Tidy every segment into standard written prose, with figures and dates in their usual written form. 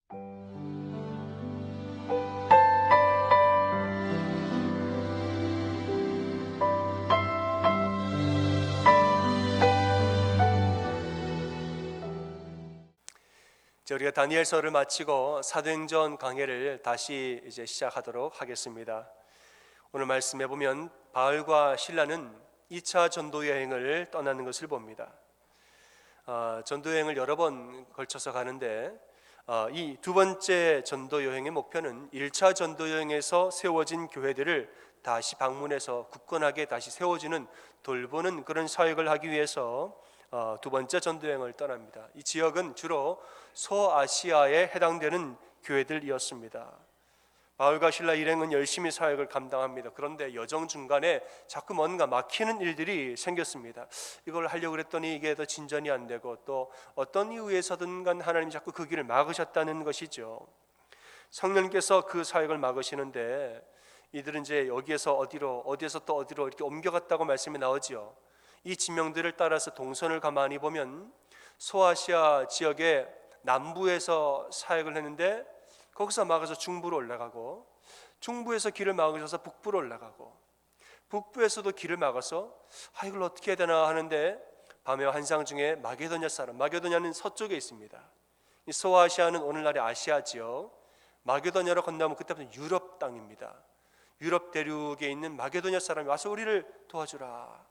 우리가 다니엘서를 마치고 사도행전 강해를 다시 시작하도록 하겠습니다. 오늘 말씀해 보면 바울과 실라는 2차 전도 여행을 떠나는 것을 봅니다. 전도 여행을 여러 번 걸쳐서 가는데 이 두 번째 전도 여행의 목표는 1차 전도 여행에서 세워진 교회들을 다시 방문해서 굳건하게 다시 세워주는 돌보는 그런 사역을 하기 위해서 두 번째 전도 여행을 떠납니다. 이 지역은 주로 소아시아에 해당되는 교회들이었습니다. 바울과 실라 일행은 열심히 사역을 감당합니다. 그런데 여정 중간에 자꾸 뭔가 막히는 일들이 생겼습니다. 이걸 하려고 그랬더니 이게 더 진전이 안 되고, 또 어떤 이유에서든 간 하나님이 자꾸 그 길을 막으셨다는 것이죠. 성령께서 그 사역을 막으시는데 이들은 이제 여기에서 어디에서 또 어디로 이렇게 옮겨갔다고 말씀이 나오지요. 이 지명들을 따라서 동선을 가만히 보면 소아시아 지역의 남부에서 사역을 했는데 거기서 막아서 중부로 올라가고, 중부에서 길을 막으셔서 북부로 올라가고, 북부에서도 길을 막아서 이걸 어떻게 해야 되나 하는데 밤의 환상 중에 마게도냐 사람, 마게도냐는 서쪽에 있습니다. 이 소아시아는 오늘날의 아시아 지역, 마게도냐로 건너면 그때부터 유럽 땅입니다. 유럽 대륙에 있는 마게도냐 사람이 와서 우리를 도와주라.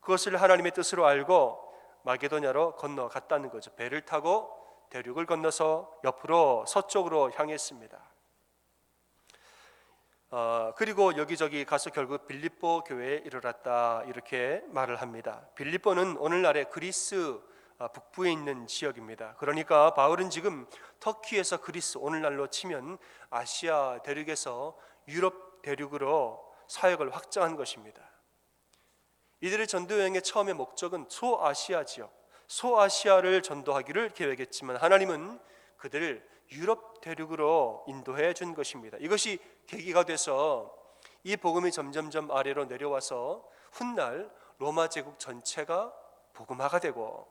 그것을 하나님의 뜻으로 알고 마게도냐로 건너갔다는 거죠. 배를 타고 대륙을 건너서 옆으로 서쪽으로 향했습니다. 그리고 여기저기 가서 결국 빌립보 교회에 이르렀다, 이렇게 말을 합니다. 빌립보는 오늘날의 그리스 북부에 있는 지역입니다. 그러니까 바울은 지금 터키에서 그리스, 오늘날로 치면 아시아 대륙에서 유럽 대륙으로 사역을 확장한 것입니다. 이들의 전도 여행의 처음의 목적은 소아시아 지역, 소아시아를 전도하기를 계획했지만 하나님은 그들을 유럽 대륙으로 인도해 준 것입니다. 이것이 계기가 돼서 이 복음이 점점점 아래로 내려와서 훗날 로마 제국 전체가 복음화가 되고,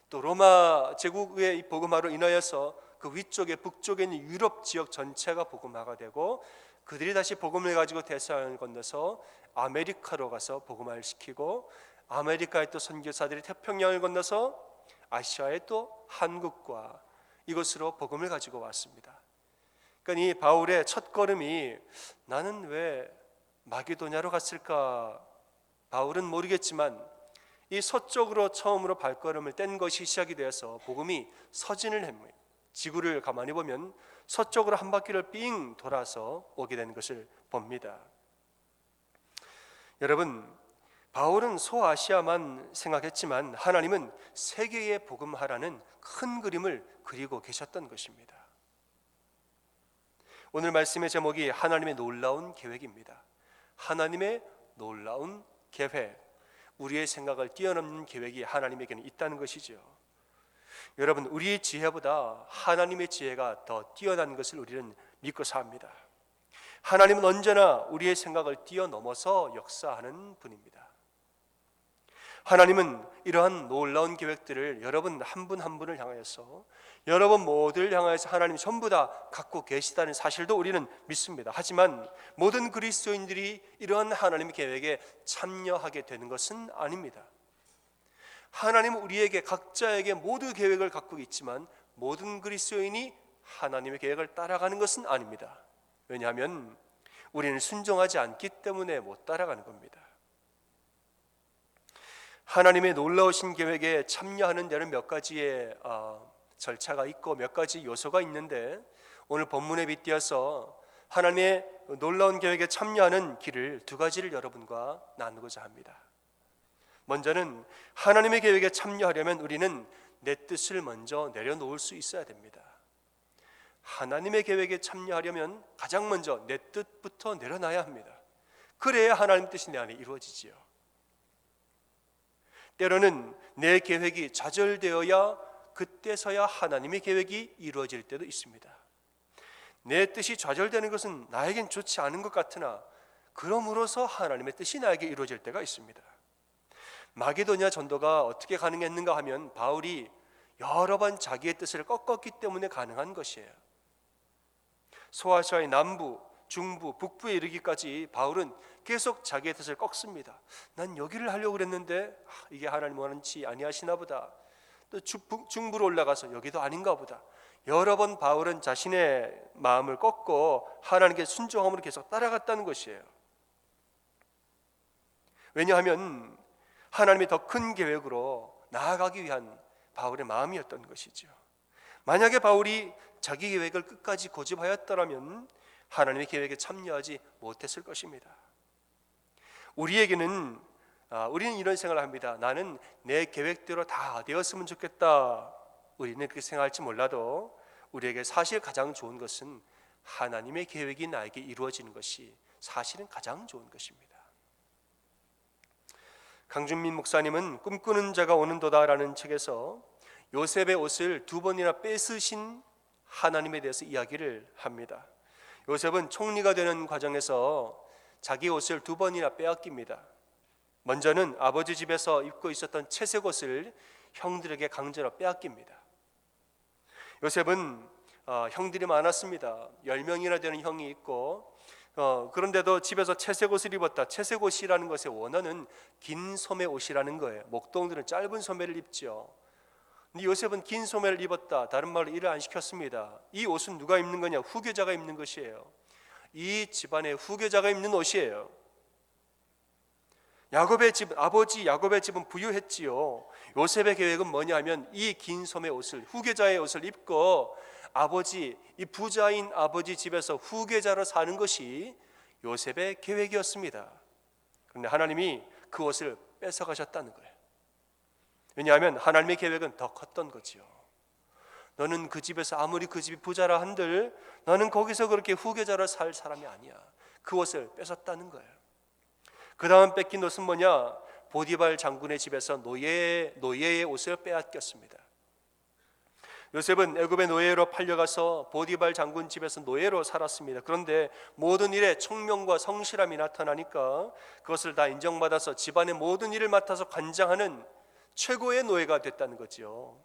또 로마 제국의 이 복음화로 인하여서 그 위쪽에 북쪽에 있는 유럽 지역 전체가 복음화가 되고, 그들이 다시 복음을 가지고 대서양을 건너서 아메리카로 가서 복음화를 시키고, 아메리카의 또 선교사들이 태평양을 건너서 아시아의 또 한국과 이곳으로 복음을 가지고 왔습니다. 그러니까 이 바울의 첫 걸음이 나는 왜 마게도냐로 갔을까? 바울은 모르겠지만 이 서쪽으로 처음으로 발걸음을 뗀 것이 시작이 되어서 복음이 서진을 합니다. 지구를 가만히 보면 서쪽으로 한 바퀴를 삥 돌아서 오게 된 것을 봅니다. 여러분, 바울은 소아시아만 생각했지만 하나님은 세계에 복음하라는 큰 그림을 그리고 계셨던 것입니다. 오늘 말씀의 제목이 하나님의 놀라운 계획입니다. 하나님의 놀라운 계획, 우리의 생각을 뛰어넘는 계획이 하나님에게는 있다는 것이죠. 여러분, 우리의 지혜보다 하나님의 지혜가 더 뛰어난 것을 우리는 믿고 삽니다. 하나님은 언제나 우리의 생각을 뛰어넘어서 역사하는 분입니다. 하나님은 이러한 놀라운 계획들을 여러분 한 분 한 분을 향하여서, 여러분 모두를 향하여서 하나님이 전부 다 갖고 계시다는 사실도 우리는 믿습니다. 하지만 모든 그리스도인들이 이러한 하나님의 계획에 참여하게 되는 것은 아닙니다. 하나님은 우리에게 각자에게 모두 계획을 갖고 있지만 모든 그리스도인이 하나님의 계획을 따라가는 것은 아닙니다. 왜냐하면 우리는 순종하지 않기 때문에 못 따라가는 겁니다. 하나님의 놀라우신 계획에 참여하는 데는 몇 가지의 절차가 있고 몇 가지 요소가 있는데, 오늘 본문에 빗대어서 하나님의 놀라운 계획에 참여하는 길을 두 가지를 여러분과 나누고자 합니다. 먼저는 하나님의 계획에 참여하려면 우리는 내 뜻을 먼저 내려놓을 수 있어야 됩니다. 하나님의 계획에 참여하려면 가장 먼저 내 뜻부터 내려놔야 합니다. 그래야 하나님 뜻이 내 안에 이루어지지요. 때로는 내 계획이 좌절되어야 그때서야 하나님의 계획이 이루어질 때도 있습니다. 내 뜻이 좌절되는 것은 나에겐 좋지 않은 것 같으나 그럼으로써 하나님의 뜻이 나에게 이루어질 때가 있습니다. 마게도냐 전도가 어떻게 가능했는가 하면 바울이 여러 번 자기의 뜻을 꺾었기 때문에 가능한 것이에요. 소아시아의 남부, 중부, 북부에 이르기까지 바울은 계속 자기의 뜻을 꺾습니다. 난 여기를 하려고 그랬는데 이게 하나님 원치 아니하시나 보다. 또 중부로 올라가서 여기도 아닌가 보다. 여러 번 바울은 자신의 마음을 꺾고 하나님께 순종함으로 계속 따라갔다는 것이에요. 왜냐하면 하나님이 더 큰 계획으로 나아가기 위한 바울의 마음이었던 것이죠. 만약에 바울이 자기 계획을 끝까지 고집하였더라면 하나님의 계획에 참여하지 못했을 것입니다. 우리는 이런 생각을 합니다. 나는 내 계획대로 다 되었으면 좋겠다. 우리는 그렇게 생각할지 몰라도 우리에게 사실 가장 좋은 것은 하나님의 계획이 나에게 이루어지는 것이 사실은 가장 좋은 것입니다. 강준민 목사님은 꿈꾸는 자가 오는도다라는 책에서 요셉의 옷을 2번이나 뺏으신 하나님에 대해서 이야기를 합니다. 요셉은 총리가 되는 과정에서 자기 옷을 2번이나 빼앗깁니다. 먼저는 아버지 집에서 입고 있었던 채색 옷을 형들에게 강제로 빼앗깁니다. 요셉은 형들이 많았습니다. 10명이나 되는 형이 있고 그런데도 집에서 채색 옷을 입었다. 채색 옷이라는 것의 원어는 긴 소매 옷이라는 거예요. 목동들은 짧은 소매를 입죠. 근데 요셉은 긴 소매를 입었다. 다른 말로 일을 안 시켰습니다. 이 옷은 누가 입는 거냐? 후계자가 입는 것이에요. 이 집안의 후계자가 입는 옷이에요. 야곱의 집, 아버지 야곱의 집은 부유했지요. 요셉의 계획은 뭐냐 하면 이 긴 소매 옷을, 후계자의 옷을 입고 이 부자인 아버지 집에서 후계자로 사는 것이 요셉의 계획이었습니다. 그런데 하나님이 그 옷을 뺏어가셨다는 거예요. 왜냐하면 하나님의 계획은 더 컸던 거지요. 너는 그 집에서 아무리 그 집이 부자라 한들 너는 거기서 그렇게 후계자로 살 사람이 아니야. 그 옷을 뺏었다는 거예요. 그 다음 뺏긴 옷은 뭐냐? 보디발 장군의 집에서 노예의 옷을 빼앗겼습니다. 요셉은 애굽의 노예로 팔려가서 보디발 장군 집에서 노예로 살았습니다. 그런데 모든 일에 총명과 성실함이 나타나니까 그것을 다 인정받아서 집안의 모든 일을 맡아서 관장하는 최고의 노예가 됐다는 거지요.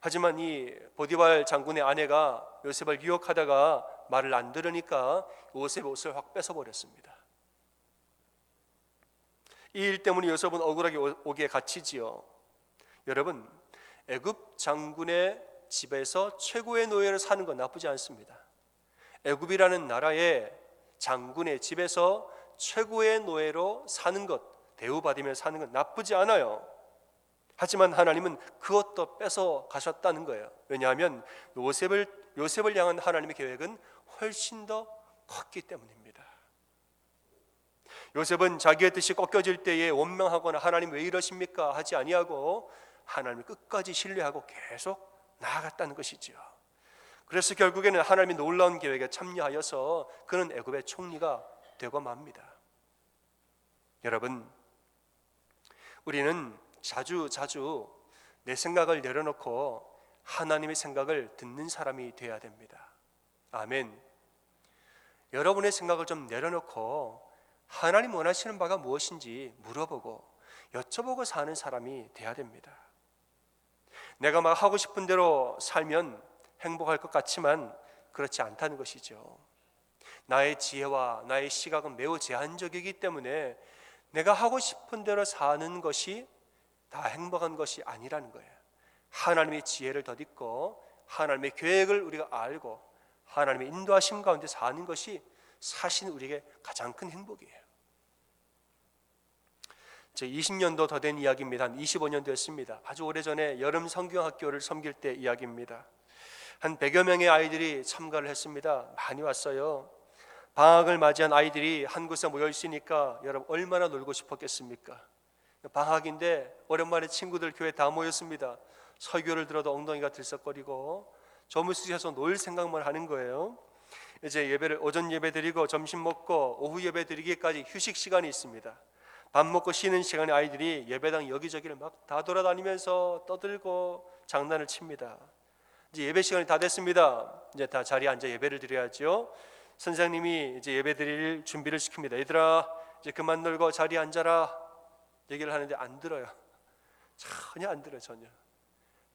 하지만 이 보디발 장군의 아내가 요셉을 유혹하다가 말을 안 들으니까 요셉의 옷을 확 뺏어버렸습니다. 이 일 때문에 요셉은 억울하게 옥에 갇히지요. 여러분, 애굽 장군의 집에서 최고의 노예를 사는 건 나쁘지 않습니다. 애굽이라는 나라의 장군의 집에서 최고의 노예로 사는 것, 대우받으며 사는 건 나쁘지 않아요. 하지만 하나님은 그것도 뺏어 가셨다는 거예요. 왜냐하면 요셉을 향한 하나님의 계획은 훨씬 더 컸기 때문입니다. 요셉은 자기의 뜻이 꺾여질 때에 원망하거나 하나님 왜 이러십니까 하지 아니하고 하나님을 끝까지 신뢰하고 계속 나아갔다는 것이죠. 그래서 결국에는 하나님의 놀라운 계획에 참여하여서 그는 애굽의 총리가 되고 맙니다. 여러분, 우리는 자주 내 생각을 내려놓고 하나님의 생각을 듣는 사람이 되어야 됩니다. 아멘. 여러분의 생각을 좀 내려놓고 하나님 원하시는 바가 무엇인지 물어보고 여쭤보고 사는 사람이 돼야 됩니다. 내가 막 하고 싶은 대로 살면 행복할 것 같지만 그렇지 않다는 것이죠. 나의 지혜와 나의 시각은 매우 제한적이기 때문에 내가 하고 싶은 대로 사는 것이 다 행복한 것이 아니라는 거예요. 하나님의 지혜를 덧입고 하나님의 계획을 우리가 알고 하나님의 인도하심 가운데 사는 것이 사실 우리에게 가장 큰 행복이에요. 제 20년도 더 된 이야기입니다. 한 25년 됐습니다. 아주 오래전에 여름 성경학교를 섬길 때 이야기입니다. 한 100여 명의 아이들이 참가를 했습니다. 많이 왔어요. 방학을 맞이한 아이들이 한 곳에 모여 있으니까 여러분 얼마나 놀고 싶었겠습니까? 방학인데 오랜만에 친구들 교회 다 모였습니다. 설교를 들어도 엉덩이가 들썩거리고 조물수에서 놀 생각만 하는 거예요. 이제 예배를 오전 예배 드리고 점심 먹고 오후 예배 드리기까지 휴식 시간이 있습니다. 밥 먹고 쉬는 시간에 아이들이 예배당 여기저기를 막 다 돌아다니면서 떠들고 장난을 칩니다. 이제 예배 시간이 다 됐습니다. 이제 다 자리에 앉아 예배를 드려야죠. 선생님이 이제 예배 드릴 준비를 시킵니다. 얘들아 이제 그만 놀고 자리에 앉아라 얘기를 하는데 안 들어요. 전혀 안 들어요. 전혀.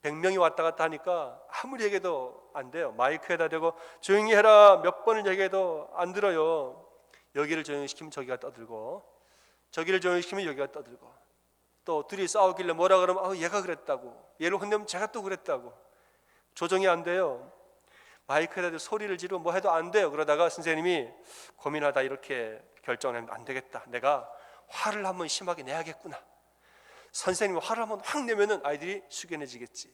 100명이 왔다 갔다 하니까 아무리 얘기해도 안 돼요. 마이크에다 대고 조용히 해라 몇 번을 얘기해도 안 들어요. 여기를 조용히 시키면 저기가 떠들고, 저기를 조용히 시키면 여기가 떠들고, 또 둘이 싸우길래 뭐라 그러면 얘가 그랬다고, 얘를 혼내면 제가 또 그랬다고. 조정이 안 돼요. 마이크에다 대고 소리를 지르고 뭐 해도 안 돼요. 그러다가 선생님이 고민하다 이렇게 결정을 하면 안 되겠다, 내가 화를 한번 심하게 내야겠구나. 선생님이 화를 한번 확 내면은 아이들이 숙연해지겠지.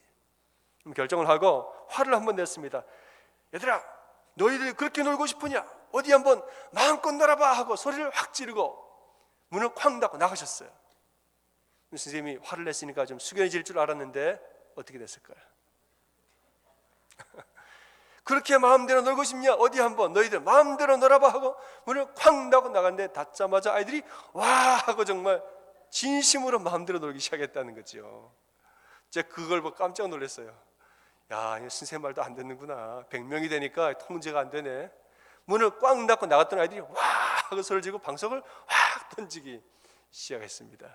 결정을 하고 화를 한번 냈습니다. 얘들아, 너희들 그렇게 놀고 싶으냐? 어디 한번 마음껏 놀아봐 하고 소리를 확 지르고 문을 쾅 닫고 나가셨어요. 선생님이 화를 냈으니까 좀 숙연해질 줄 알았는데 어떻게 됐을까요? 그렇게 마음대로 놀고 싶냐? 어디 한번 너희들 마음대로 놀아봐 하고 문을 쾅 닫고 나갔는데, 닫자마자 아이들이 와 하고 정말 진심으로 마음대로 놀기 시작했다는 거죠. 제가 그걸 보고 깜짝 놀랐어요. 야, 선생님 말도 안 듣는구나. 100명이 되니까 통제가 안 되네. 문을 꽉 닫고 나갔던 아이들이 와 하고 소리를 지르고 방석을 확 던지기 시작했습니다.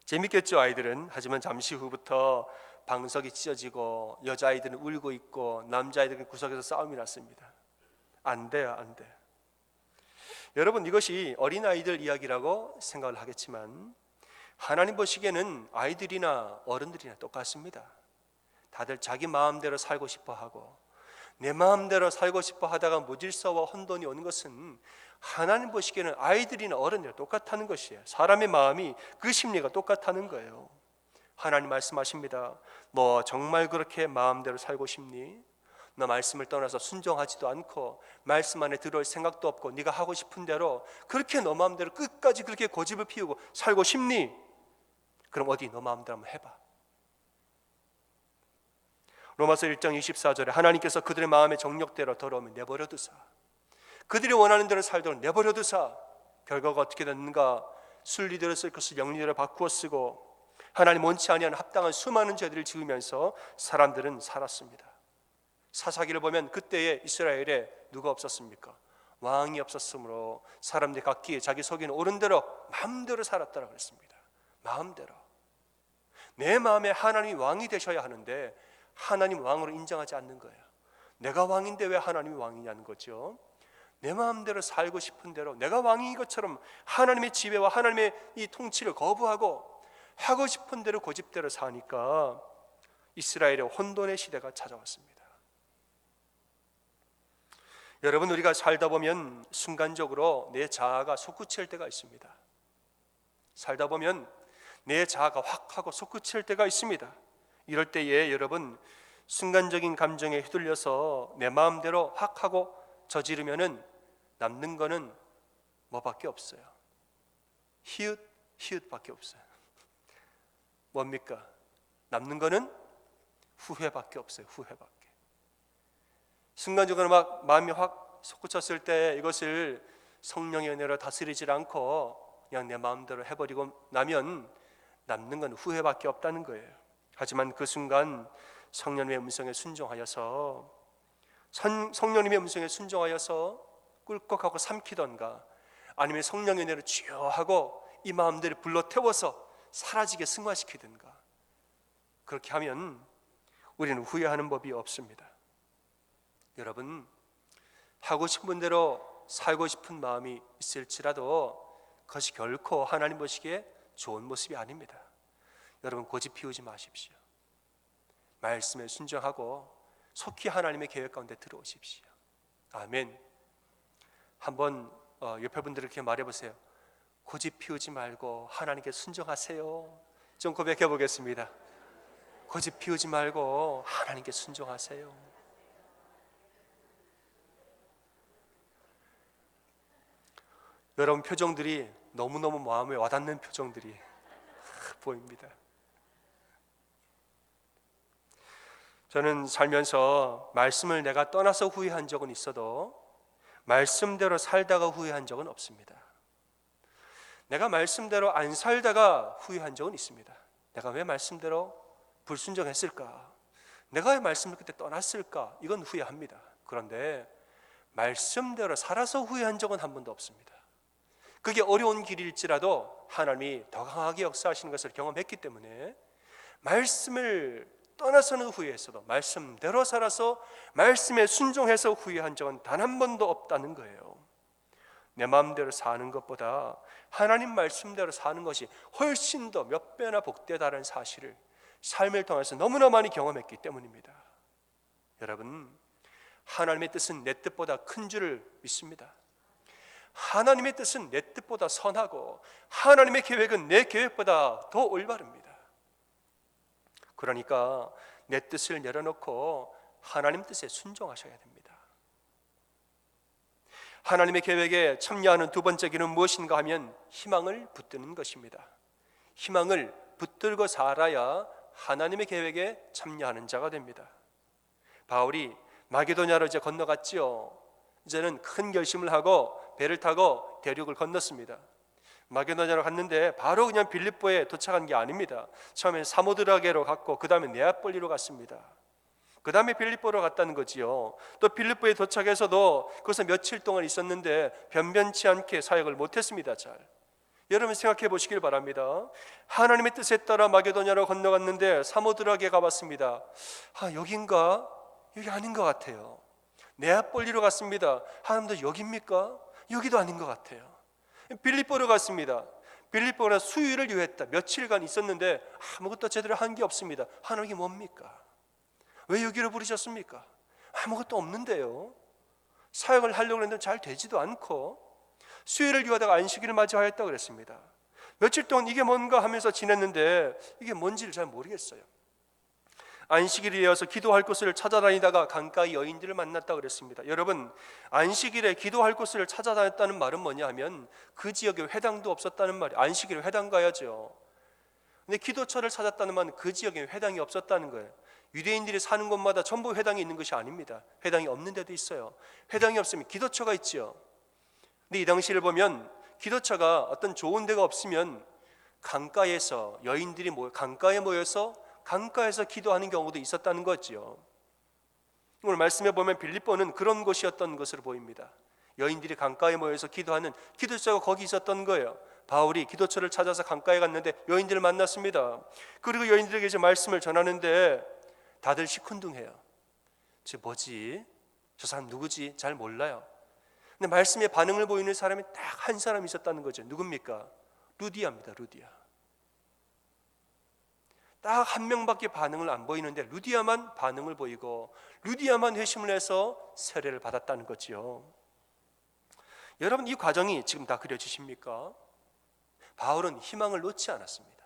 재밌겠죠, 아이들은. 하지만 잠시 후부터 방석이 찢어지고 여자아이들은 울고 있고 남자아이들은 구석에서 싸움이 났습니다. 안 돼요, 안 돼. 여러분, 이것이 어린아이들 이야기라고 생각을 하겠지만 하나님 보시기에는 아이들이나 어른들이나 똑같습니다. 다들 자기 마음대로 살고 싶어 하고, 내 마음대로 살고 싶어 하다가 무질서와 혼돈이 오는 것은 하나님 보시기에는 아이들이나 어른이나 똑같다는 것이에요. 사람의 마음이, 그 심리가 똑같다는 거예요. 하나님 말씀하십니다. 너 정말 그렇게 마음대로 살고 싶니? 너 말씀을 떠나서 순종하지도 않고 말씀 안에 들어올 생각도 없고 네가 하고 싶은 대로 그렇게 너 마음대로 끝까지 그렇게 고집을 피우고 살고 싶니? 그럼 어디 너 마음대로 한번 해봐. 로마서 1장 24절에 하나님께서 그들의 마음의 정욕대로 더러우면 내버려 두사, 그들이 원하는 대로 살도록 내버려 두사, 결과가 어떻게 됐는가? 순리대로 쓸 것을 영리대로 바꾸어 쓰고 하나님 원치 아니하는 합당한 수많은 죄들을 지으면서 사람들은 살았습니다. 사사기를 보면 그때에 이스라엘에 누가 없었습니까? 왕이 없었으므로 사람들이 각기 자기 속에는 옳은 대로 마음대로 살았다라고 했습니다. 마음대로. 내 마음에 하나님이 왕이 되셔야 하는데 하나님 왕으로 인정하지 않는 거예요. 내가 왕인데 왜 하나님이 왕이냐는 거죠. 내 마음대로 살고 싶은 대로, 내가 왕인 것처럼 하나님의 지배와 하나님의 이 통치를 거부하고 하고 싶은 대로 고집대로 사니까 이스라엘의 혼돈의 시대가 찾아왔습니다. 여러분, 우리가 살다 보면 순간적으로 내 자아가 솟구칠 때가 있습니다. 살다 보면 내 자아가 확 하고 솟구칠 때가 있습니다. 이럴 때에 여러분, 순간적인 감정에 휘둘려서 내 마음대로 확 하고 저지르면은 남는 거는 뭐밖에 없어요. 히읗밖에 없어요. 뭡니까? 남는 거는 후회밖에 없어요. 후회밖에. 순간적으로 막 마음이 확 솟구쳤을 때 이것을 성령의 은혜로 다스리지 않고 그냥 내 마음대로 해버리고 나면 남는 건 후회밖에 없다는 거예요. 하지만 그 순간 성령님의 음성에 순종하여서 꿀꺽하고 삼키던가, 아니면 성령의 은혜로 주여 하고 이 마음들을 불러 태워서 사라지게 승화시키든가, 그렇게 하면 우리는 후회하는 법이 없습니다. 여러분, 하고 싶은 대로 살고 싶은 마음이 있을지라도 그것이 결코 하나님 보시기에 좋은 모습이 아닙니다. 여러분, 고집 피우지 마십시오. 말씀에 순종하고 속히 하나님의 계획 가운데 들어오십시오. 아멘. 한번 옆에 분들에게 말해보세요. 고집 피우지 말고 하나님께 순종하세요. 좀 고백해 보겠습니다. 고집 피우지 말고 하나님께 순종하세요. 여러분, 표정들이 너무너무 마음에 와닿는 표정들이 보입니다. 저는 살면서 말씀을 내가 떠나서 후회한 적은 있어도 말씀대로 살다가 후회한 적은 없습니다. 내가 말씀대로 안 살다가 후회한 적은 있습니다. 내가 왜 말씀대로 불순종했을까? 내가 왜 말씀을 그때 떠났을까? 이건 후회합니다. 그런데 말씀대로 살아서 후회한 적은 한 번도 없습니다. 그게 어려운 길일지라도 하나님이 더 강하게 역사하시는 것을 경험했기 때문에 말씀을 떠나서는 후회했어도 말씀대로 살아서 말씀에 순종해서 후회한 적은 단 한 번도 없다는 거예요. 내 마음대로 사는 것보다 하나님 말씀대로 사는 것이 훨씬 더 몇 배나 복되다는 사실을 삶을 통해서 너무나 많이 경험했기 때문입니다. 여러분, 하나님의 뜻은 내 뜻보다 큰 줄을 믿습니다. 하나님의 뜻은 내 뜻보다 선하고 하나님의 계획은 내 계획보다 더 올바릅니다. 그러니까 내 뜻을 내려놓고 하나님 뜻에 순종하셔야 됩니다. 하나님의 계획에 참여하는 두 번째 길은 무엇인가 하면 희망을 붙드는 것입니다. 희망을 붙들고 살아야 하나님의 계획에 참여하는 자가 됩니다. 바울이 마게도냐로 이제 건너갔지요. 이제는 큰 결심을 하고 배를 타고 대륙을 건넜습니다. 마게도냐로 갔는데 바로 그냥 빌립보에 도착한 게 아닙니다. 처음엔 사모드라게로 갔고 그 다음에 네아폴리로 갔습니다. 그 다음에 빌립보로 갔다는 거지요. 또 빌립보에 도착해서도 거기서 며칠 동안 있었는데 변변치 않게 사역을 못했습니다. 잘 여러분 생각해 보시길 바랍니다. 하나님의 뜻에 따라 마게도냐로 건너갔는데 사모드라게 가봤습니다. 여긴가? 여기 아닌 것 같아요. 네아폴리로 갔습니다. 하나님도 여기입니까? 여기도 아닌 것 같아요. 빌립보로 갔습니다. 빌립보는 수유를 유했다. 며칠간 있었는데 아무것도 제대로 한 게 없습니다. 하나님이 뭡니까? 왜 여기로 부르셨습니까? 아무것도 없는데요. 사역을 하려고 했는데 잘 되지도 않고 수요일을 유하다가 안식일을 맞이하였다고 그랬습니다. 며칠 동안 이게 뭔가 하면서 지냈는데 이게 뭔지를 잘 모르겠어요. 안식일에 이어서 기도할 곳을 찾아다니다가 강가의 여인들을 만났다고 그랬습니다. 여러분, 안식일에 기도할 곳을 찾아다녔다는 말은 뭐냐 하면 그 지역에 회당도 없었다는 말이에요. 안식일에 회당 가야죠. 근데 기도처를 찾았다는 말은 그 지역에 회당이 없었다는 거예요. 유대인들이 사는 곳마다 전부 회당이 있는 것이 아닙니다. 회당이 없는 데도 있어요. 회당이 없으면 기도처가 있죠. 근데 이 당시를 보면 기도처가 어떤 좋은 데가 없으면 강가에서 여인들이 강가에 모여서 강가에서 기도하는 경우도 있었다는 거죠. 오늘 말씀해 보면 빌립보는 그런 곳이었던 것으로 보입니다. 여인들이 강가에 모여서 기도하는 기도처가 거기 있었던 거예요. 바울이 기도처를 찾아서 강가에 갔는데 여인들을 만났습니다. 그리고 여인들에게 이제 말씀을 전하는데 다들 시큰둥해요. 저 뭐지? 저 사람 누구지? 잘 몰라요. 근데 말씀에 반응을 보이는 사람이 딱 한 사람 있었다는 거죠. 누굽니까? 루디아입니다. 루디아. 딱 한 명밖에 반응을 안 보이는데 루디아만 반응을 보이고 루디아만 회심을 해서 세례를 받았다는 거지요. 여러분, 이 과정이 지금 다 그려지십니까? 바울은 희망을 놓지 않았습니다.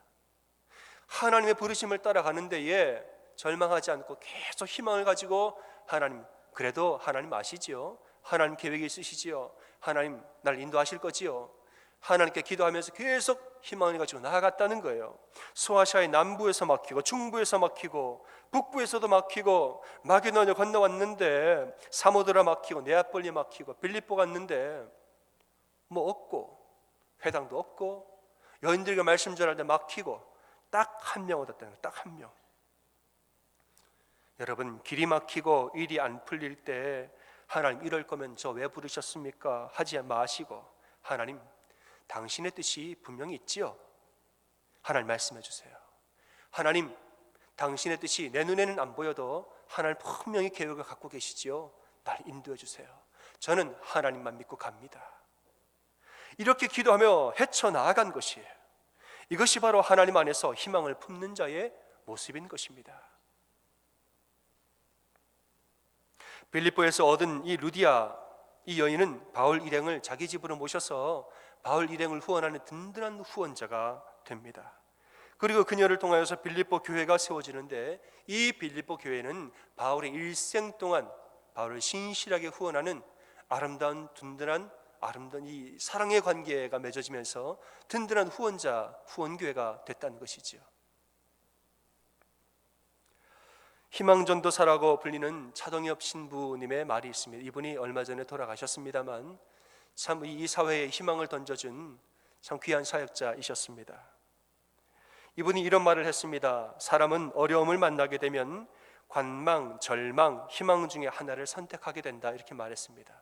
하나님의 부르심을 따라가는 데에 절망하지 않고 계속 희망을 가지고 하나님, 그래도 하나님 아시지요? 하나님 계획이 있으시지요? 하나님 날 인도하실 거지요? 하나님께 기도하면서 계속 희망을 가지고 나아갔다는 거예요. 소아시아의 남부에서 막히고 중부에서 막히고 북부에서도 막히고 마게도냐 건너왔는데 사모드라 막히고 네아폴리 막히고 빌립보 갔는데 뭐 없고 회당도 없고 여인들과 말씀 전할 때 막히고 딱 한 명 얻었다는 거예요. 딱 한 명. 여러분, 길이 막히고 일이 안 풀릴 때 하나님 이럴 거면 저 왜 부르셨습니까? 하지 마시고 하나님 당신의 뜻이 분명히 있지요. 하나님 말씀해 주세요. 하나님 당신의 뜻이 내 눈에는 안 보여도 하나님 분명히 계획을 갖고 계시지요. 날 인도해 주세요. 저는 하나님만 믿고 갑니다. 이렇게 기도하며 헤쳐나아간 것이에요. 이것이 바로 하나님 안에서 희망을 품는 자의 모습인 것입니다. 빌립보에서 얻은 이 루디아, 이 여인은 바울 일행을 자기 집으로 모셔서 바울 일행을 후원하는 든든한 후원자가 됩니다. 그리고 그녀를 통하여서 빌립보 교회가 세워지는데 이 빌립보 교회는 바울의 일생 동안 바울을 신실하게 후원하는 아름다운 든든한 이 사랑의 관계가 맺어지면서 든든한 후원교회가 됐다는 것이지요. 희망전도사라고 불리는 차동엽 신부님의 말이 있습니다. 이분이 얼마 전에 돌아가셨습니다만 참 이 사회에 희망을 던져준 참 귀한 사역자이셨습니다. 이분이 이런 말을 했습니다. 사람은 어려움을 만나게 되면 관망, 절망, 희망 중에 하나를 선택하게 된다, 이렇게 말했습니다.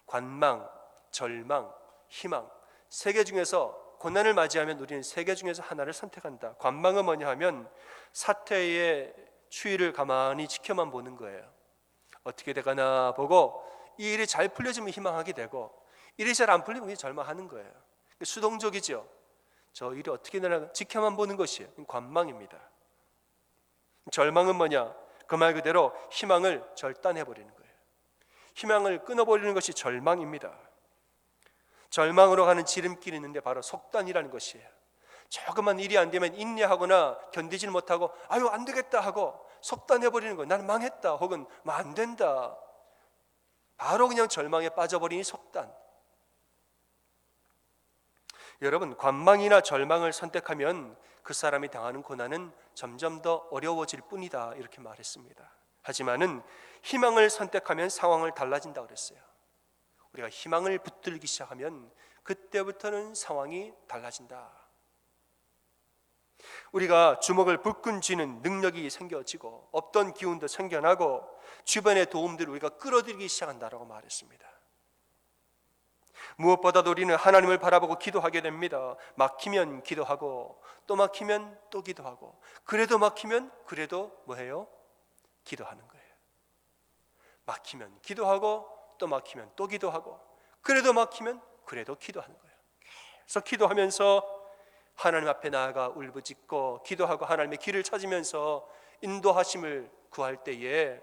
관망, 절망, 희망, 세 개 중에서 고난을 맞이하면 우리는 세 개 중에서 하나를 선택한다. 관망은 뭐냐 하면 사태의 추이를 가만히 지켜만 보는 거예요. 어떻게 되가나 보고 이 일이 잘 풀려지면 희망하게 되고, 일이 잘 안 풀리면 절망하는 거예요. 수동적이죠. 저 일이 어떻게 되나 지켜만 보는 것이 관망입니다. 절망은 뭐냐? 그 말 그대로 희망을 절단해버리는 거예요. 희망을 끊어버리는 것이 절망입니다. 절망으로 가는 지름길이 있는데 바로 속단이라는 것이에요. 조금만 일이 안 되면 인내하거나 견디질 못하고 아유 안 되겠다 하고 속단해버리는 거예요. 나는 망했다 혹은 안 된다. 바로 그냥 절망에 빠져버리니 속단. 여러분, 관망이나 절망을 선택하면 그 사람이 당하는 고난은 점점 더 어려워질 뿐이다, 이렇게 말했습니다. 하지만은 희망을 선택하면 상황을 달라진다고 그랬어요. 우리가 희망을 붙들기 시작하면 그때부터는 상황이 달라진다. 우리가 주먹을 불끈 쥐는 능력이 생겨지고 없던 기운도 생겨나고 주변의 도움들을 우리가 끌어들이기 시작한다라고 말했습니다. 무엇보다도 우리는 하나님을 바라보고 기도하게 됩니다. 막히면 기도하고 또 막히면 또 기도하고 그래도 막히면 그래도 뭐해요? 기도하는 거예요. 막히면 기도하고 또 막히면 또 기도하고 그래도 막히면 그래도 기도하는 거예요. 그래서 기도하면서 하나님 앞에 나아가 울부짖고 기도하고 하나님의 길을 찾으면서 인도하심을 구할 때에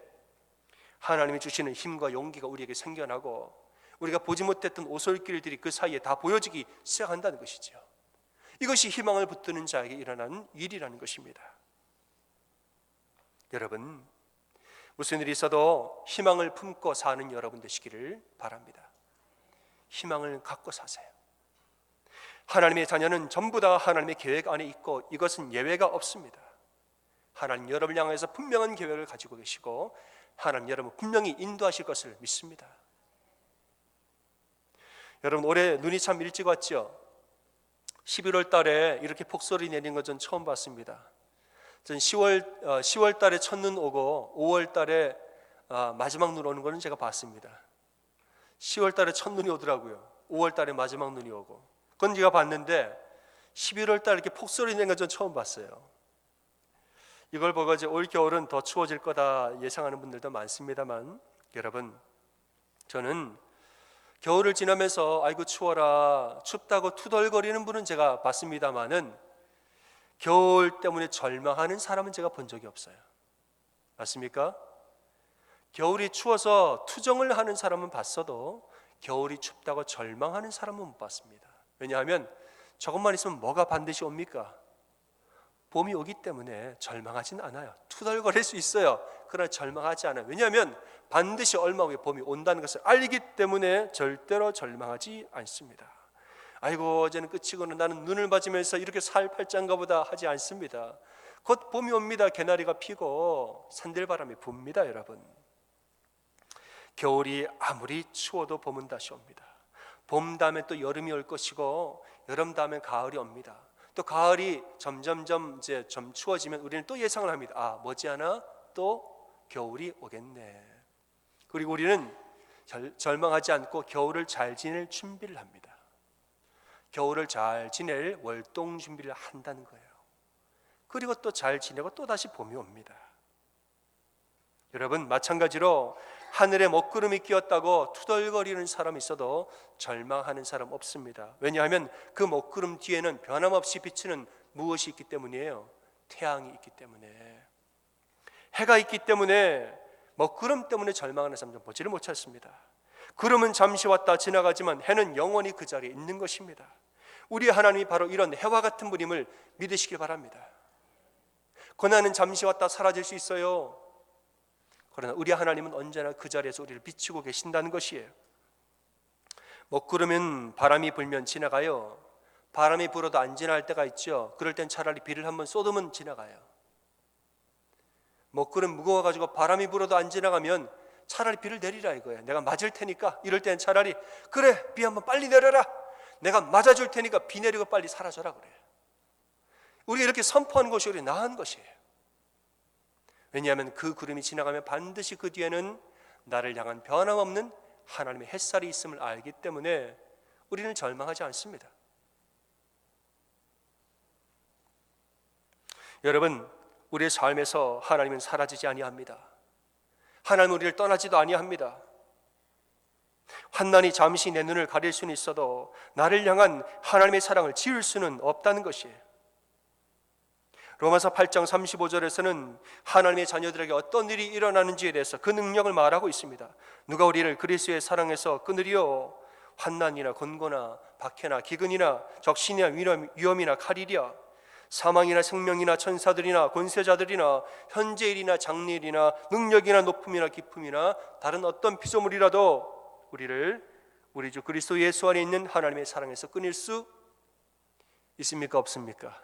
하나님이 주시는 힘과 용기가 우리에게 생겨나고 우리가 보지 못했던 오솔길들이 그 사이에 다 보여지기 시작한다는 것이죠. 이것이 희망을 붙드는 자에게 일어나는 일이라는 것입니다. 여러분, 무슨 일이 있어도 희망을 품고 사는 여러분 되시기를 바랍니다. 희망을 갖고 사세요. 하나님의 자녀는 전부 다 하나님의 계획 안에 있고 이것은 예외가 없습니다. 하나님 여러분을 향해서 분명한 계획을 가지고 계시고 하나님 여러분 분명히 인도하실 것을 믿습니다. 여러분, 올해 눈이 참 일찍 왔죠. 11월 달에 이렇게 폭설이 내린 건 전 처음 봤습니다. 전 10월 달에 첫눈 오고 5월 달에 마지막 눈 오는 거는 제가 봤습니다. 10월 달에 첫눈이 오더라고요. 5월 달에 마지막 눈이 오고. 그건 제가 봤는데 11월 달에 이렇게 폭설이 내린 건 전 처음 봤어요. 이걸 보고 이제 올 겨울은 더 추워질 거다 예상하는 분들도 많습니다만, 여러분, 저는 겨울을 지나면서 아이고 추워라 춥다고 투덜거리는 분은 제가 봤습니다만은 겨울 때문에 절망하는 사람은 제가 본 적이 없어요. 맞습니까? 겨울이 추워서 투정을 하는 사람은 봤어도 겨울이 춥다고 절망하는 사람은 못 봤습니다. 왜냐하면 조금만 있으면 뭐가 반드시 옵니까? 봄이 오기 때문에 절망하진 않아요. 투덜거릴 수 있어요. 그러나 절망하지 않아요. 왜냐하면 반드시 얼마 후에 봄이 온다는 것을 알기 때문에 절대로 절망하지 않습니다. 아이고 어제는 끝이고는 나는 눈을 맞으면서 이렇게 살팔짠가 보다 하지 않습니다. 곧 봄이 옵니다. 개나리가 피고 산들바람이 붑니다. 여러분, 겨울이 아무리 추워도 봄은 다시 옵니다. 봄 다음에 또 여름이 올 것이고 여름 다음에 가을이 옵니다. 또 가을이 점점점 이제 좀 추워지면 우리는 또 예상을 합니다. 아, 머지않아 또 겨울이 오겠네. 그리고 우리는 절망하지 않고 겨울을 잘 지낼 준비를 합니다. 겨울을 잘 지낼 월동 준비를 한다는 거예요. 그리고 또 잘 지내고 또 다시 봄이 옵니다. 여러분, 마찬가지로 하늘에 먹구름이 끼었다고 투덜거리는 사람이 있어도 절망하는 사람 없습니다. 왜냐하면 그 먹구름 뒤에는 변함없이 비치는 무엇이 있기 때문이에요. 태양이 있기 때문에, 해가 있기 때문에 먹구름 때문에 절망하는 사람은 보지를 못했습니다. 구름은 잠시 왔다 지나가지만 해는 영원히 그 자리에 있는 것입니다. 우리 하나님이 바로 이런 해와 같은 분임을 믿으시길 바랍니다. 고난은 잠시 왔다 사라질 수 있어요. 그러나 우리 하나님은 언제나 그 자리에서 우리를 비추고 계신다는 것이에요. 먹구름은 바람이 불면 지나가요. 바람이 불어도 안 지나갈 때가 있죠. 그럴 땐 차라리 비를 한번 쏟으면 지나가요. 먹구름 무거워가지고 바람이 불어도 안 지나가면 차라리 비를 내리라 이거예요. 내가 맞을 테니까. 이럴 땐 차라리 그래 비 한번 빨리 내려라. 내가 맞아줄 테니까 비 내리고 빨리 사라져라 그래요. 우리가 이렇게 선포하는 것이 우리 나은 것이에요. 왜냐하면 그 구름이 지나가면 반드시 그 뒤에는 나를 향한 변함없는 하나님의 햇살이 있음을 알기 때문에 우리는 절망하지 않습니다. 여러분, 우리의 삶에서 하나님은 사라지지 아니합니다. 하나님은 우리를 떠나지도 아니합니다. 환난이 잠시 내 눈을 가릴 수는 있어도 나를 향한 하나님의 사랑을 지울 수는 없다는 것이에요. 로마서 8장 35절에서는 하나님의 자녀들에게 어떤 일이 일어나는지에 대해서 그 능력을 말하고 있습니다. 누가 우리를 그리스도의 사랑에서 끊으리요? 환난이나 곤고나 박해나 기근이나 적신이나 위험이나 칼이랴. 사망이나 생명이나 천사들이나 권세자들이나 현재일이나 장래일이나 능력이나 높음이나 깊음이나 다른 어떤 피조물이라도 우리를 우리 주 그리스도 예수 안에 있는 하나님의 사랑에서 끊을 수 있습니까? 없습니까?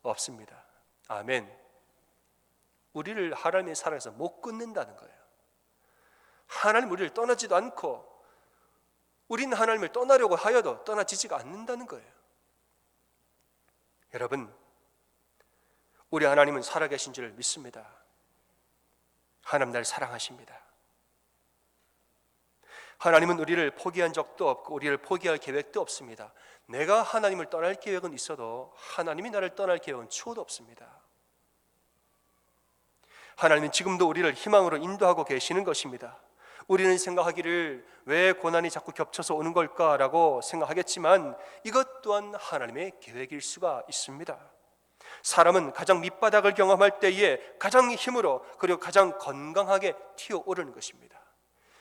없습니다. 아멘. 우리를 하나님의 사랑에서 못 끊는다는 거예요. 하나님 우리를 떠나지도 않고 우리는 하나님을 떠나려고 하여도 떠나지지가 않는다는 거예요. 여러분, 우리 하나님은 살아계신 줄 믿습니다. 하나님 날 사랑하십니다. 하나님은 우리를 포기한 적도 없고 우리를 포기할 계획도 없습니다. 내가 하나님을 떠날 계획은 있어도 하나님이 나를 떠날 계획은 추호도 없습니다. 하나님은 지금도 우리를 희망으로 인도하고 계시는 것입니다. 우리는 생각하기를 왜 고난이 자꾸 겹쳐서 오는 걸까라고 생각하겠지만 이것 또한 하나님의 계획일 수가 있습니다. 사람은 가장 밑바닥을 경험할 때에 가장 힘으로 그리고 가장 건강하게 튀어오르는 것입니다.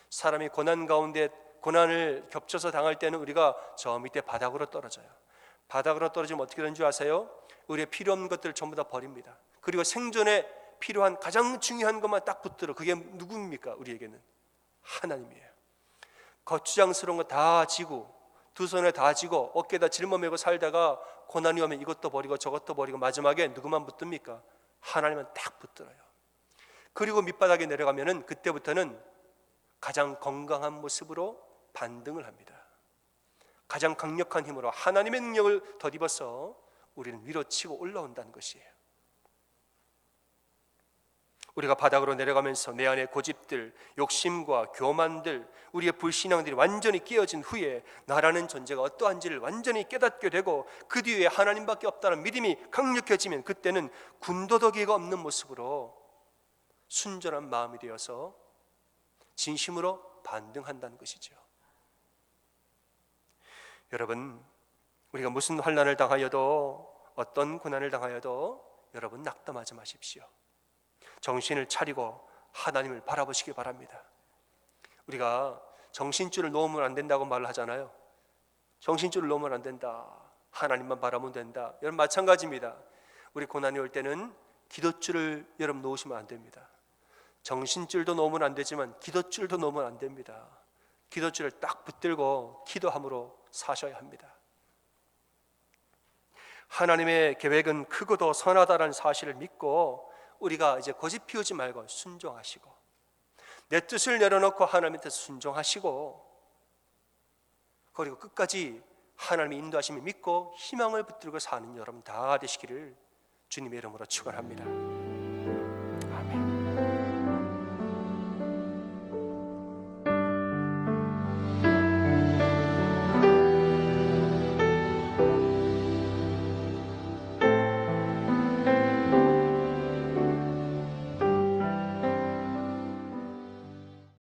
사람이 고난 가운데 고난을 겹쳐서 당할 때는 우리가 저 밑에 바닥으로 떨어져요. 바닥으로 떨어지면 어떻게 되는 줄 아세요? 우리의 필요 없는 것들을 전부 다 버립니다. 그리고 생존에 필요한 가장 중요한 것만 딱 붙들어. 그게 누구입니까? 우리에게는 하나님이에요. 거추장스러운 거 다 지고 두 손에 다 지고 어깨에다 짊어매고 살다가 고난이 오면 이것도 버리고 저것도 버리고 마지막에 누구만 붙듭니까? 하나님은 딱 붙들어요. 그리고 밑바닥에 내려가면은 그때부터는 가장 건강한 모습으로 반등을 합니다. 가장 강력한 힘으로 하나님의 능력을 덧입어서 우리는 위로 치고 올라온다는 것이에요. 우리가 바닥으로 내려가면서 내 안의 고집들, 욕심과 교만들, 우리의 불신앙들이 완전히 깨어진 후에 나라는 존재가 어떠한지를 완전히 깨닫게 되고 그 뒤에 하나님밖에 없다는 믿음이 강력해지면 그때는 군더더기가 없는 모습으로 순전한 마음이 되어서 진심으로 반등한다는 것이죠. 여러분, 우리가 무슨 환난을 당하여도 어떤 고난을 당하여도 여러분 낙담하지 마십시오. 정신을 차리고 하나님을 바라보시기 바랍니다. 우리가 정신줄을 놓으면 안 된다고 말을 하잖아요. 정신줄을 놓으면 안 된다. 하나님만 바라보면 된다. 여러분 마찬가지입니다. 우리 고난이 올 때는 기도줄을 여러분 놓으시면 안 됩니다. 정신줄도 놓으면 안 되지만 기도줄도 놓으면 안 됩니다. 기도줄을 딱 붙들고 기도함으로 사셔야 합니다. 하나님의 계획은 크고도 선하다는 사실을 믿고 우리가 이제 고집 피우지 말고 순종하시고 내 뜻을 내려놓고 하나님의 뜻을 순종하시고 그리고 끝까지 하나님의 인도하심을 믿고 희망을 붙들고 사는 여러분 다 되시기를 주님의 이름으로 축원합니다.